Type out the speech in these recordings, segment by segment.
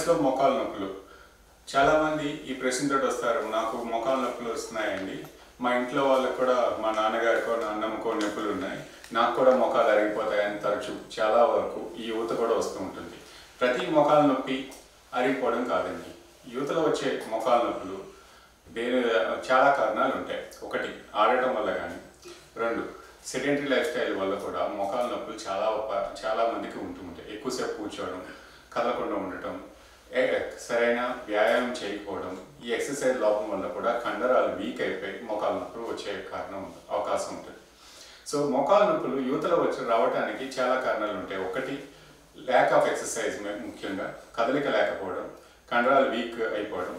లో మోకాలు నొప్పులు చాలా మంది ఈ ప్రశ్నతో వస్తారు. నాకు మోకాలు నొప్పులు వస్తున్నాయండి, మా ఇంట్లో వాళ్ళకు కూడా మా నాన్నగారికో నాన్నమ్మకో నొప్పులు ఉన్నాయి, నాకు కూడా మోకాలు అరిగిపోతాయని తరచు చాలా వరకు ఈ యువత కూడా వస్తూ ఉంటుంది. ప్రతి మోకాలు నొప్పి అరిగిపోవడం కాదండి. యువతలో వచ్చే మోకాలు నొప్పులు చాలా కారణాలు ఉంటాయి. ఒకటి, ఆడటం వల్ల కానీ, రెండు, సెడెంటరీ లైఫ్ స్టైల్ వల్ల కూడా మోకాలు నొప్పులు చాలా మందికి ఉంటూ ఉంటాయి. ఎక్కువసేపు కూర్చోవడం, కదలకుండా ఉండటం, సరైన వ్యాయామం చేయకపోవడం, ఈ ఎక్సర్సైజ్ లోపం వల్ల కూడా కండరాలు వీక్ అయిపోయి మోకాలు నొప్పులు వచ్చే అవకాశం ఉంటుంది. సో మోకాలు నొప్పులు యువతలో రావడానికి చాలా కారణాలు ఉంటాయి. ఒకటి, ల్యాక్ ఆఫ్ ఎక్సర్సైజ్, ముఖ్యంగా కదలిక లేకపోవడం, కండరాలు వీక్ అయిపోవడం,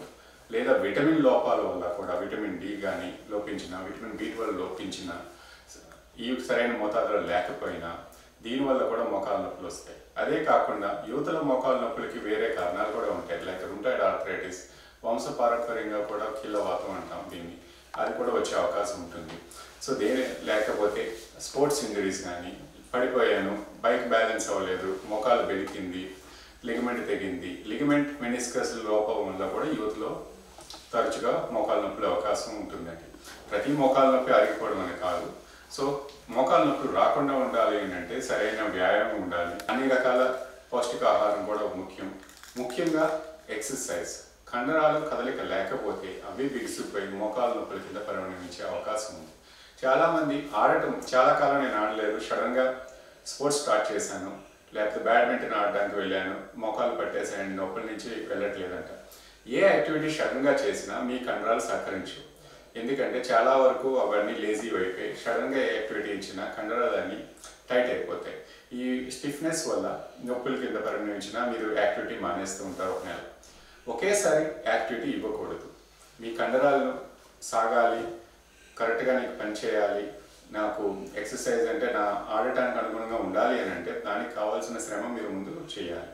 లేదా విటమిన్ లోపాల వల్ల కూడా విటమిన్ డి కానీ లోపించిన, విటమిన్ బి12 లోపించిన, ఈ సరైన మోతాదులో లేకపోయినా దీనివల్ల కూడా మోకాలు నొప్పులు వస్తాయి. అదే కాకుండా యువతలో మోకాలు నొప్పులకి వేరే కారణాలు కూడా ఉంటాయి. లైక్ రుమటాయిడ్ ఆర్థరైటిస్, వంశపారంపర్యంగా కూడా కీళ్ళవాతం అంటాం దీన్ని, అది కూడా వచ్చే అవకాశం ఉంటుంది. సో లేకపోతే స్పోర్ట్స్ ఇంజరీస్ కానీ, పడిపోయాను, బైక్ బ్యాలెన్స్ అవ్వలేదు, మోకాలు బెనికింది, లిగమెంట్ తెగింది, లిగమెంట్ మెనిస్కస్ లోపం వల్ల కూడా యువతలో తరచుగా మోకాలు నొప్పుల అవకాశం ఉంటుందండి. ప్రతి మోకాలు నొప్పి అరిగిపోవడం అని కాదు. సో మోకాలు నొప్పులు రాకుండా ఉండాలి అంటే సరైన వ్యాయామం ఉండాలి, అన్ని రకాల పౌష్టికాహారం కూడా ముఖ్యంగా ఎక్సర్సైజ్. కండరాలు కదలిక లేకపోతే అవి బిగుసుకుపోయి మోకాలు నొప్పుల కింద పరిణమించే అవకాశం ఉంది. చాలామంది ఆడటం, చాలా కాలం నేను ఆడలేదు, సడన్గా స్పోర్ట్స్ స్టార్ట్ చేశాను, లేకపోతే బ్యాడ్మింటన్ ఆడడానికి వెళ్ళాను, మోకాలు పట్టేసాయండి, నొప్పుల నుంచి వెళ్ళట్లేదంట. ఏ యాక్టివిటీ సడన్గా చేసినా మీ కండరాలు సహకరించు. ఎందుకంటే చాలా వరకు అవన్నీ లేజీ అయిపోయి సడన్గా ఏ యాక్టివిటీ ఇచ్చినా కండరాలన్నీ టైట్ అయిపోతాయి. ఈ స్టిఫ్నెస్ వల్ల నొప్పుల కింద పరిణమించినా మీరు యాక్టివిటీ మానేస్తూ ఉంటారు. ఒక నెల ఒకేసారి యాక్టివిటీ ఇవ్వకూడదు. మీ కండరాలను సాగాలి, కరెక్ట్గా నీకు పనిచేయాలి, నాకు ఎక్సర్సైజ్ అంటే నా ఆడటానికి అనుగుణంగా ఉండాలి అని అంటే దానికి కావాల్సిన శ్రమ మీరు ముందు చేయాలి.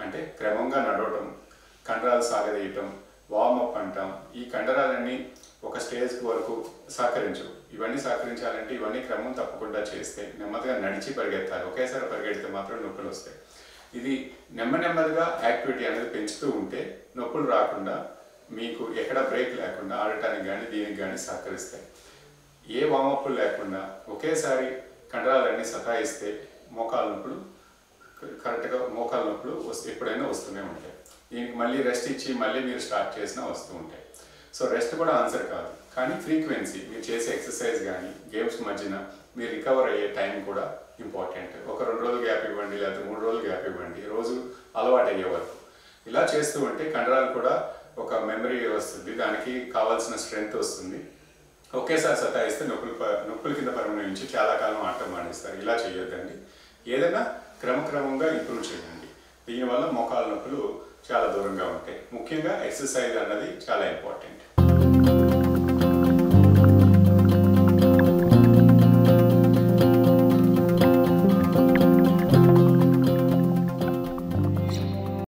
అంటే క్రమంగా నడవటం, కండరాలు సాగదీయటం, వార్మప్ అంటాం. ఈ కండరాలన్నీ ఒక స్టేజ్ వరకు సహకరించు. ఇవన్నీ సహకరించాలంటే ఇవన్నీ క్రమం తప్పకుండా చేస్తే, నెమ్మదిగా నడిచి పరిగెత్తాలి. ఒకేసారి పరిగెడితే మాత్రం నొప్పులు వస్తాయి. ఇది నెమ్మదిగా యాక్టివిటీ అనేది పెంచుతూ ఉంటే నొప్పులు రాకుండా, మీకు ఎక్కడ బ్రేక్ లేకుండా ఆడటానికి కానీ దీనికి కానీ సహకరిస్తాయి. ఏ వార్మప్లు లేకుండా ఒకేసారి కండరాలన్నీ సతాయిస్తే మోకాలు నొప్పులు ఎప్పుడైనా వస్తూనే ఉంటాయి. దీనికి మళ్ళీ రెస్ట్ ఇచ్చి మళ్ళీ మీరు స్టార్ట్ చేసినా వస్తూ ఉంటాయి. సో రెస్ట్ కూడా ఆన్సర్ కాదు, కానీ ఫ్రీక్వెన్సీ, మీరు చేసే ఎక్సర్సైజ్ కానీ గేమ్స్ మధ్యన మీరు రికవర్ అయ్యే టైం కూడా ఇంపార్టెంట్. ఒక 2 రోజులు గ్యాప్ ఇవ్వండి, లేకపోతే 3 రోజులు గ్యాప్ ఇవ్వండి, రోజు అలవాటు అయ్యే వరకు. ఇలా చేస్తూ ఉంటే కండరాలు కూడా ఒక మెమరీ వస్తుంది, దానికి కావాల్సిన స్ట్రెంగ్త్ వస్తుంది. ఒకేసారి సతాయిస్తే నొప్పుల కింద పరిణమించి చాలా కాలం ఆటం మానేస్తారు. ఇలా చేయొద్దండి. ఏదైనా క్రమక్రమంగా ఇంప్రూవ్ చేయండి. దీనివల్ల మోకాలు నొప్పులు చాలా దూరంగా ఉంటాయి. ముఖ్యంగా ఎక్సర్సైజ్ అన్నది చాలా ఇంపార్టెంట్.